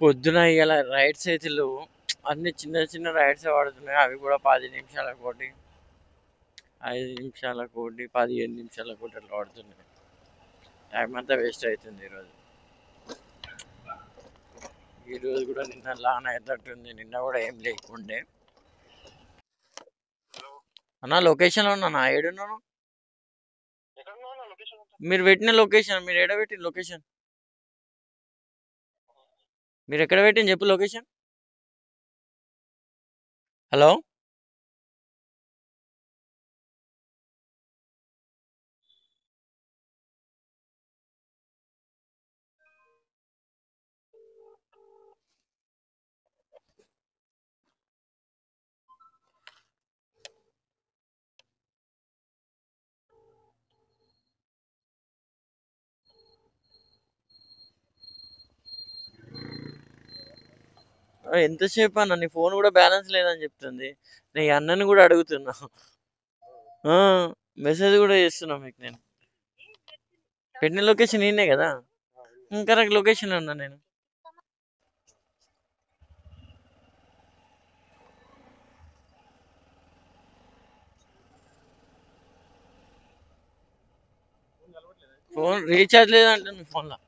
పొద్దున ఇవాళ రైడ్స్ అయితే లేవు. అన్ని చిన్న చిన్న రైడ్స్ పడుతున్నాయి. అవి కూడా 10 నిమిషాలకు ఒకటి, 5 నిమిషాలకు ఒకటి, 15 నిమిషాలకు ఒకటి అట్లా పడుతున్నాయి. టైం అంతా వేస్ట్ అవుతుంది ఈరోజు. ఈరోజు కూడా నిన్న లాన్ అయ్యేటట్టుంది. నిన్న కూడా ఏం లేకుండే. అన్న లొకేషన్లో ఉన్నా, ఏడున్నాను? మీరు పెట్టిన లొకేషన్, మీరు ఎక్కడ పెట్టిన లొకేషన్, మీరు ఎక్కడ పెట్టిన చెప్పు లొకేషన్. హలో, ఎంతసేపు అన్న? నీ ఫోన్ కూడా బ్యాలెన్స్ లేదని చెప్తుంది. నీ అన్నని కూడా అడుగుతున్నా. మెసేజ్ కూడా చేస్తున్నా మీకు. నేను పెట్టిన లొకేషన్ ఈయనే కదా, కరెక్ట్ లొకేషన్ ఉన్నా నేను. ఫోన్ రీఛార్జ్ లేదంటే మీ ఫోన్లో